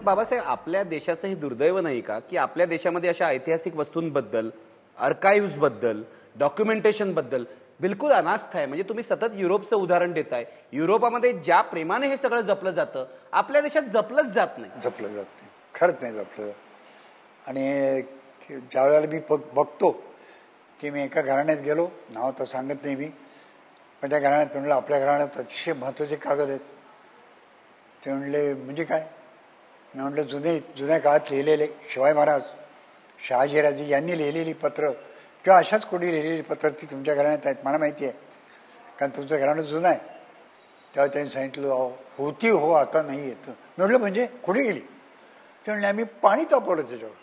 बाबासाहेब, आपल्या देशाचं हे दुर्दैव नाही का की आपल्या देशामध्ये अशा ऐतिहासिक वस्तूंबद्दल, आर्काइव्हजबद्दल, डॉक्युमेंटेशनबद्दल बिलकुल अनास्था आहे. म्हणजे तुम्ही सतत युरोपचं उदाहरण देताय. युरोपामध्ये ज्या प्रेमाने हे सगळं जपलं जातं, आपल्या देशात जपलंच जात नाही. जपलं जात नाही, खरंच नाही जपलं. आणि ज्या वेळेला मी बघतो की मी एका घराण्यात गेलो, नाव तर सांगत नाही मी, पण त्या घराण्यात म्हणलं आपल्या घराण्यात अतिशय महत्त्वाचे कागद आहेत. ते म्हणले म्हणजे काय? मी म्हटलं जुन्या काळात लिहिलेले शिवाजी महाराज, शहाजीराजे यांनी लिहिलेली पत्र किंवा अशाच कोणी लिहिलेली पत्र ती तुमच्या घराण्यात आहेत. मला माहिती आहे, कारण तुमचं घराणं जुनं आहे. तेव्हा त्यांनी सांगितलं होती हो, आता नाही येतं. मी म्हटलं म्हणजे कुठे गेली? ते म्हणले आम्ही पाणी तापवलं त्याच्यावर.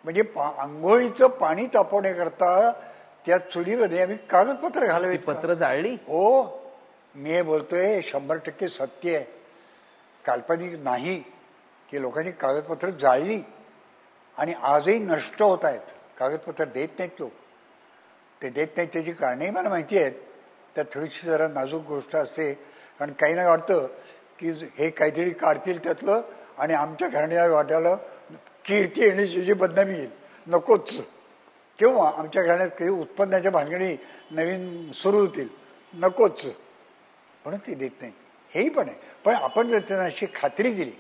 म्हणजे आंघोळीचं पाणी तापवण्याकरता त्या चुलीमध्ये आम्ही कागदपत्र घालावी. पत्र जाळली? हो, मी हे बोलतोय 100% सत्य आहे, काल्पनिक नाही. की लोकांनी कागदपत्र जाळली आणि आजही नष्ट होत आहेत. कागदपत्र देत नाहीत लोक, ते देत नाहीत त्याची कारणंही मला माहिती आहेत. त्यात थोडीशी जरा नाजूक गोष्ट असते, कारण काहींना वाटतं की हे काहीतरी काढतील त्यातलं आणि आमच्या घराण्या वाट्याला कीर्ती येण्याची जी बदनामी येईल, नकोच. किंवा आमच्या घराण्यात काही उत्पन्नाच्या भानगडी नवीन सुरू होतील, नकोच, म्हणून ते देत नाही. हेही पण आहे. पण आपण जर त्यांना अशी खात्री दिली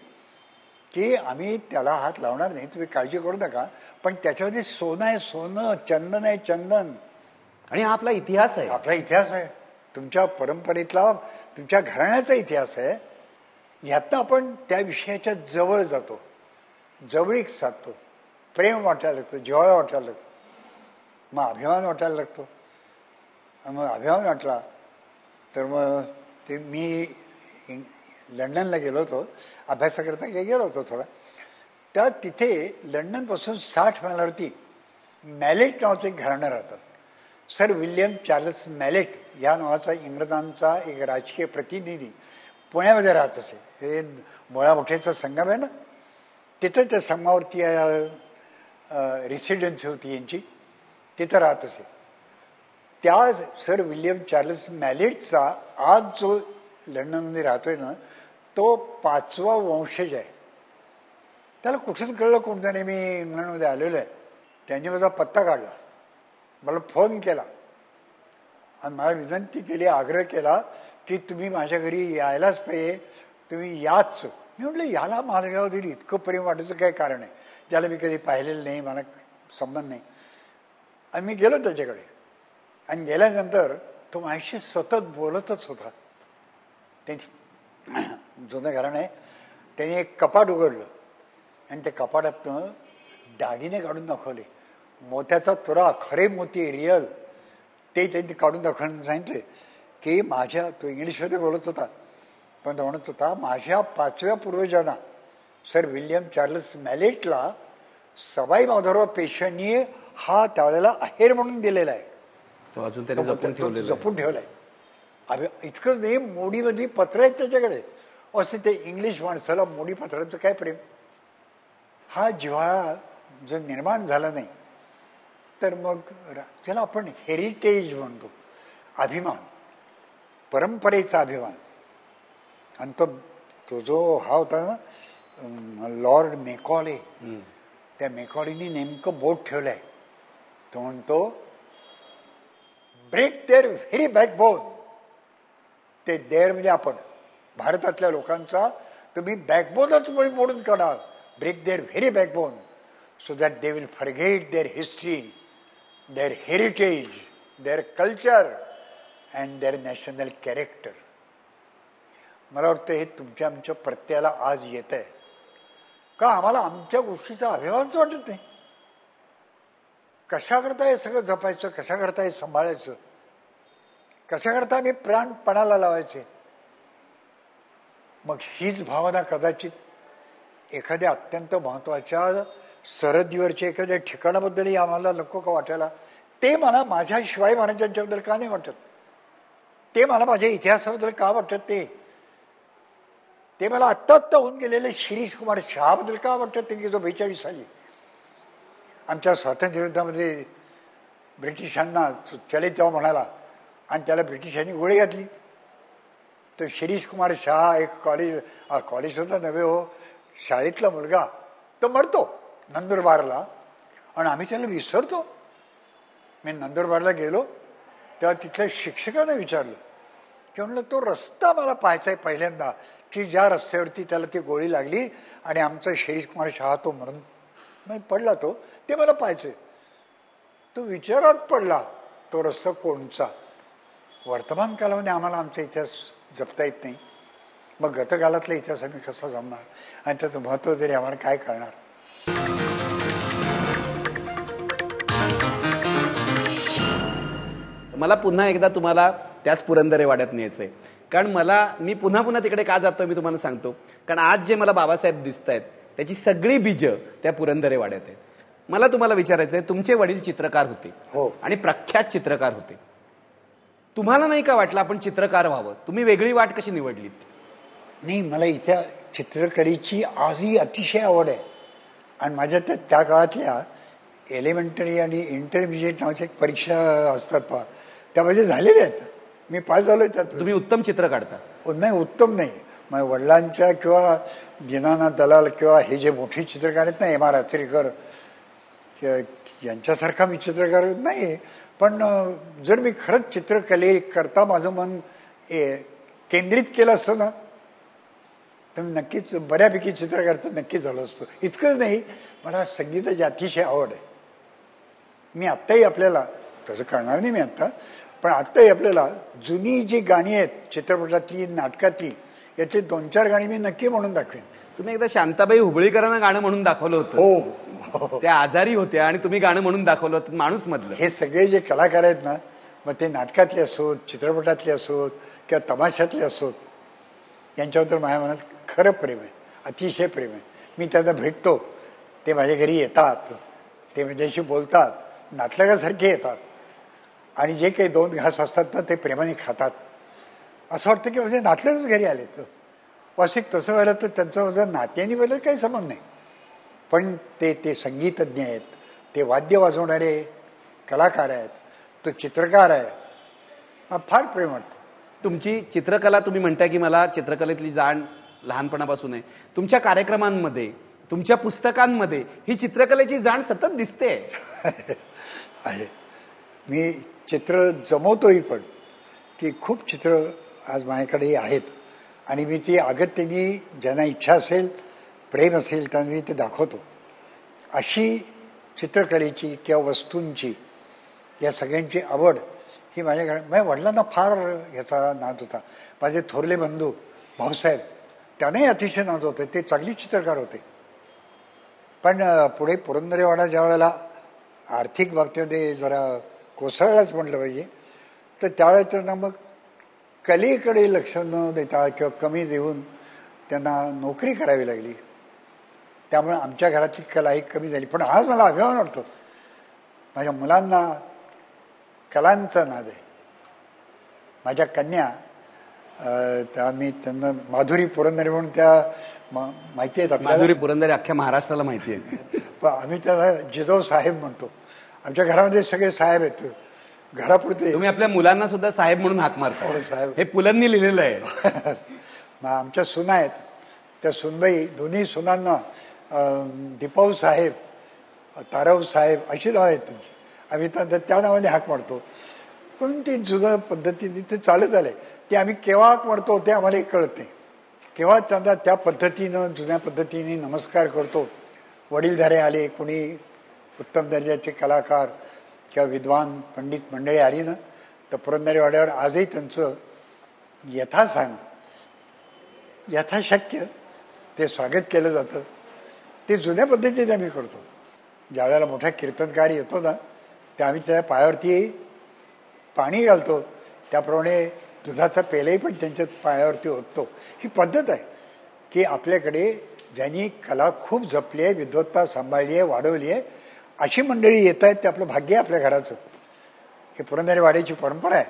की आम्ही त्याला हात लावणार नाही, तुम्ही काळजी करू नका, पण त्याच्यामध्ये सोनं आहे सोनं, चंदन आहे चंदन, आणि हा आपला इतिहास आहे. आपला इतिहास आहे, तुमच्या परंपरेतला, तुमच्या घराण्याचा इतिहास आहे. ह्यातनं आपण त्या विषयाच्या जवळ जातो, जवळीक साधतो, प्रेम वाटायला लागतं, जिव्हाळा वाटायला लागतं, मग अभिमान वाटायला लागतो. मग अभिमान वाटला तर मग ते मी लंडनला गेलो होतो अभ्यासाकरता, गेलो होतो थोडा. त्या तिथे लंडनपासून 60 मैलावरती मॅलेट नावाचं एक घराणं राहतं. सर विल्यम चार्ल्स मॅलेट या नावाचा इंग्रजांचा एक राजकीय प्रतिनिधी पुण्यामध्ये राहत असे. हे मोळामुठेचा संगम आहे ना, तिथं त्या संगमावरती रेसिडेन्सी होती यांची, तिथं राहत असे. त्या सर विल्यम चार्ल्स मॅलेटचा आज जो लंडनमध्ये राहतोय ना, तो 5वा वंशज आहे. त्याला कुठून कळलं कोणत्याने मी इंग्लंडमध्ये आलेलो आहे. त्यांनी माझा पत्ता काढला, मला फोन केला आणि मला विनंती केली, आग्रह केला की तुम्ही माझ्या घरी यायलाच पाहिजे, तुम्ही याच. मी म्हटलं याला माझ्यावर इतकं प्रेम वाटायचं काय कारण आहे, ज्याला मी कधी पाहिलेलं नाही, मला संबंध नाही. आणि मी गेलो त्याच्याकडे, आणि गेल्यानंतर तो माझ्याशी सतत बोलतच होता. त्यांनी जुनं घराणं आहे, त्यांनी एक कपाट उघडलं आणि त्या कपाटातनं दागिने काढून दाखवले, मोत्याचा तुरा, खरे मोती, रिअल, ते त्यांनी काढून दाखवून सांगितले की माझ्या, तो इंग्लिशमध्ये बोलत होता पण तो म्हणत होता, माझ्या 5व्या पूर्वजांना सर विल्यम चार्ल्स मॅलेटला सवाई माधवराव पेशव्यांनी हा त्यावेळेला आहेर म्हणून दिलेला आहे. तो अजून त्याने जपून ठेवलाय. इतकंच नाही, मोडीमध्ये पत्र आहेत त्याच्याकडे. असे ते इंग्लिश माणसाला मोडी पत्राचं काय प्रेम. हा जिव्हाळा जर निर्माण झाला नाही तर मग त्याला आपण हेरिटेज म्हणतो, अभिमान, परंपरेचा अभिमान. आणि तो जो हा होता ना लॉर्ड मेकॉले, त्या मेकॉलेनी नेमकं बोट ठेवलंय. तो म्हणतो ब्रेक देअर व्हेरी बॅकबोन. ते देअर म्हणजे आपण भारतातल्या लोकांचा तुम्ही बॅकबोनच मोडून काढा. Break their very backbone so that they will forget their history, their heritage, their culture and their national character. मला वाटतं हे तुमच्या आमच्या प्रत्ययाला आज येत आहे का आम्हाला आमच्या गोष्टीचा अभिमानच वाटत नाही. कशा करता हे सगळं जपायचं, कशा करता हे सांभाळायचं, कशा करता आम्ही प्राण पणाला लावायचे. मग हीच भावना कदाचित एखाद्या अत्यंत महत्त्वाच्या सरहद्दीवरच्या एखाद्या ठिकाणाबद्दलही आम्हाला नको का वाटायला. ते मला माझ्या शिवाजी महाराजांच्याबद्दल का नाही वाटत, ते मला माझ्या इतिहासाबद्दल का वाटत, ते मला आत्ता होऊन गेलेले शिरीष कुमार शहाबद्दल का वाटत ते, की जो 42 साली आमच्या स्वातंत्र्ययुद्धामध्ये ब्रिटिशांना चले तेव्हा म्हणाला आणि त्याला ब्रिटिशांनी गोळी घातली. तर शिरीष कुमार शहा एक कॉलेज होता नव्हे हो, शाळेतला मुलगा तो मरतो नंदुरबारला आणि आम्ही त्याला विसरतो. मी नंदुरबारला गेलो तेव्हा तिथल्या शिक्षकाने विचारलं की म्हणलं तो रस्ता मला पाहायचा आहे पहिल्यांदा की ज्या रस्त्यावरती त्याला ती गोळी लागली आणि आमचा शिरीष कुमार शहा तो मरण पडला ते मला पाहायचंय. तो विचारात पडला तो रस्ता कोणचा. वर्तमान कालामध्ये आम्हाला आमचा इतिहास जपता येत नाही, मग गतकालातला इतिहास आम्ही कसा जमणार आणि त्याचं महत्त्व तरी आम्हाला काय कळणार. मला पुन्हा एकदा तुम्हाला त्याच पुरंदरे वाड्यात न्यायचंय, कारण मी पुन्हा पुन्हा तिकडे का जातो मी तुम्हाला सांगतो. कारण आज जे मला बाबासाहेब दिसत आहेत त्याची सगळी बीजं त्या पुरंदरे वाड्यात आहेत. मला तुम्हाला विचारायचंय, तुमचे वडील चित्रकार होते हो आणि प्रख्यात चित्रकार होते. तुम्हाला नाही का वाटलं आपण चित्रकार व्हावं? तुम्ही वेगळी वाट कशी निवडलीत? नाही, मला इथल्या चित्रकलेची आजही अतिशय आवड आहे. आणि माझ्या त्या काळातल्या एलिमेंटरी आणि इंटरमिजिएट नावाच्या एक परीक्षा असतात पहा, त्या माझ्या झालेल्या आहेत. मी पास झालोय त्यात. तुम्ही उत्तम चित्र काढता? नाही, उत्तम नाही. माझ्या वडिलांच्या किंवा दीनानाथ दलाल किंवा हे जे मोठे चित्रकार आहेत ना, एम आर आचरेकर यांच्यासारखा मी चित्रकार नाही. पण जर मी खरंच चित्रकले करता माझं मन केंद्रित केलं असतं ना तर मी नक्कीच बऱ्यापैकी चित्रकार तर नक्कीच झालो असतो. इतकंच नाही, मला संगीताची अतिशय आवड आहे. मी आत्ताही आपल्याला तसं करणार नाही मी आत्ता, पण आत्ताही आपल्याला जुनी जी गाणी आहेत चित्रपटातली नाटकातली यातली 2-4 गाणी मी नक्की म्हणून दाखवेन. तुम्ही एकदा शांताबाई हुबळीकरांना गाणं म्हणून दाखवलं होतं. हो, त्या आजारी होत्या आणि तुम्ही गाणं म्हणून दाखवलं होतं माणूस मधलं. हे सगळे जे कलाकार आहेत ना, मग ते नाटकातले असोत, चित्रपटातले असोत किंवा तमाशातले असोत, यांच्याबद्दल माझ्या मनात खरं प्रेम आहे, अतिशय प्रेम आहे. मी त्यांना भेटतो, ते माझ्या घरी येतात, ते माझ्याशी बोलतात, नातलगासारखे येतात आणि जे काही 2 घास असतात ना ते प्रेमाने खातात. असं वाटतं की म्हणजे नातलगच घरी आले. तर वास्तविक तसं व्हायला तर त्यांचं माझं नात्याने वगैरे काही संबंध नाही, पण ते संगीतज्ञ आहेत, ते वाद्य वाजवणारे कलाकार आहेत, तो चित्रकार आहे. मला फार प्रेम वाटतं. तुमची चित्रकला, तुम्ही म्हणताय की मला चित्रकलेतली जाण लहानपणापासून आहे. तुमच्या कार्यक्रमांमध्ये, तुमच्या पुस्तकांमध्ये ही चित्रकलेची जाण सतत दिसते आहे. मी चित्र जमवतोही पण, की खूप चित्र आज माझ्याकडे आहेत आणि मी ती अगत्याने ज्यांना इच्छा असेल, प्रेम असेल त्यांना मी ते दाखवतो. अशी चित्रकलेची किंवा वस्तूंची या सगळ्यांची आवड ही माझ्या वडिलांना फार ह्याचा नाद होता. माझे थोरले बंधू भाऊसाहेब त्यांनाही अतिशय नाद होते, ते चांगली चित्रकार होते. पण पुढे पुरंदरेवाडा ज्या वेळेला आर्थिक बाबतीमध्ये जरा कोसळलाच म्हटलं पाहिजे, तर त्यावेळेस त्यांना मग कलेकडे लक्ष न देता किंवा कमी देऊन त्यांना नोकरी करावी लागली. त्यामुळे आमच्या घरातली कला ही कमी झाली. पण आज मला अभिमान वाटतो, माझ्या मुलांना कलांचा नाद आहे. माझ्या कन्या त्या मी त्यांना माधुरी पुरंदरे म्हणून त्या माहिती आहेत आपल्याला. माधुरी पुरंदरे अख्ख्या महाराष्ट्राला माहिती आहे. पण आम्ही त्याला जिजाऊ साहेब म्हणतो. आमच्या घरामध्ये सगळे साहेब आहेत घरापुरते. तुम्ही आपल्या मुलांना सुद्धा साहेब म्हणून हाक मारता. साहेब हे पुलंनी लिहिलेलं आहे. मग आमच्या सुना आहेत, त्या सुनबाई दोन्ही सुनांना दीपाऊ साहेब, ताराव साहेब अशी नावं आहेत त्यांची. आम्ही त्या नावाने हाक मारतो. पण ती जुन्या पद्धतीने ते चालत आले. ते आम्ही केव्हा हाक मारतो ते आम्हालाही कळत नाही. केव्हा त्यांना त्या पद्धतीनं जुन्या पद्धतीने नमस्कार करतो. वडीलधारे आले, कोणी उत्तम दर्जाचे कलाकार किंवा विद्वान पंडित मंडळी आली ना, तर पुरंदरेवाड्यावर आजही त्यांचं यथाशक्य ते स्वागत केलं जातं. ते जुन्या पद्धतीने आम्ही करतो. ज्या वेळेला मोठा कीर्तनकार येतो ना, ते आम्ही त्या पायावरती पाणी घालतो, त्याप्रमाणे दुधाचा पेलही पण त्यांच्या पायावरती ओततो. ही पद्धत आहे की आपल्याकडे ज्यांनी कला खूप जपली आहे, विद्वत्ता सांभाळली आहे, वाढवली आहे, अशी मंडळी येत आहेत. ते आपलं भाग्य आहे आपल्या घराचं. हे पुरंदरेवाड्याची परंपरा आहे.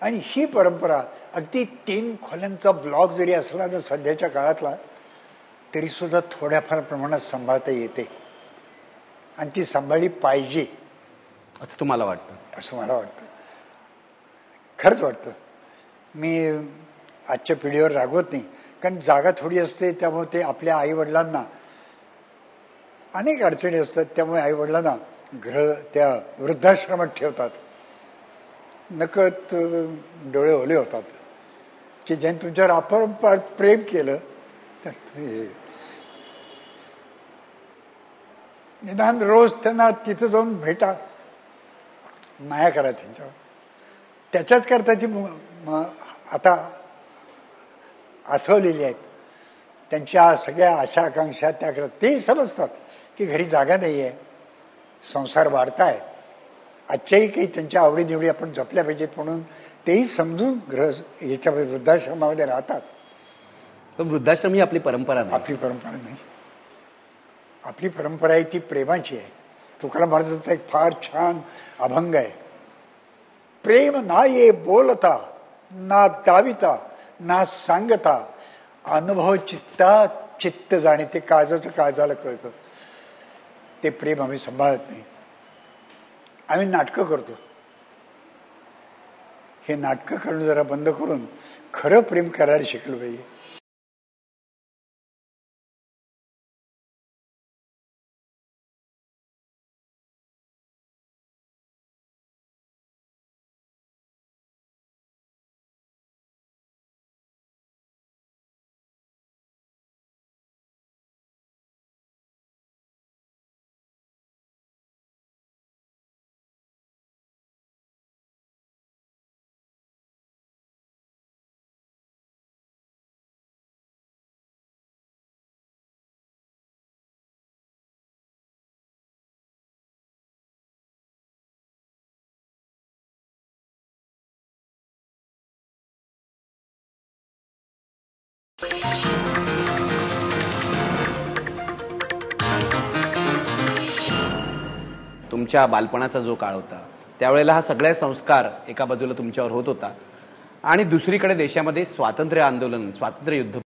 आणि ही परंपरा अगदी 3 खोल्यांचा ब्लॉक जरी असला ना सध्याच्या काळातला, तरीसुद्धा थोड्याफार प्रमाणात सांभाळता येते आणि ती सांभाळली पाहिजे असं तुम्हाला वाटतं? असं मला वाटतं, खरंच वाटतं. मी आजच्या पिढीवर रागवत नाही, कारण जागा थोडी असते, त्यामुळे ते आपल्या आईवडिलांना अनेक अडचणी असतात, त्यामुळे आईवडिलांना त्या वृद्धाश्रमात ठेवतात. नकळत डोळे ओले होतात की ज्यांनी तुमच्यावर अपरंपार प्रेम केलं तर निदान रोज त्यांना तिथं जाऊन भेटा, माया करा त्यांच्यावर. त्याच्याच करता ती आता आसवलेली आहेत. त्यांच्या सगळ्या आशा आकांक्षा त्याकडे तेही समजतात की घरी जागा नाही आहे, संसार वाढताय, आजच्याही काही त्यांच्या आवडीनिवडी आपण जपल्या पाहिजेत म्हणून तेही समजून याच्या वृद्धाश्रमामध्ये राहतात. पण वृद्धाश्रम ही आपली परंपरा नाही. आपली परंपरा नाही. आपली परंपरा आहे ती प्रेमाची आहे. तुकाराम महाराजांचा एक फार छान अभंग आहे. प्रेम ना ये बोलता ना दाविता ना सांगता, अनुभव चित्ता चित्त जाणे. ते काळजाचं काळजाला कळतं. ते प्रेम आम्ही सांभाळत नाही. आम्ही नाटकं करतो. हे नाटकं करणं जरा बंद करून खरं प्रेम करायला शिकलं पाहिजे. तुमच्या बालपणाचा जो काळ होता त्यावेळेला हा सगळे संस्कार एका बाजूला तुमच्यावर होत होता आणि दुसरीकडे देशामध्ये स्वातंत्र्य आंदोलन, स्वातंत्र्य युद्ध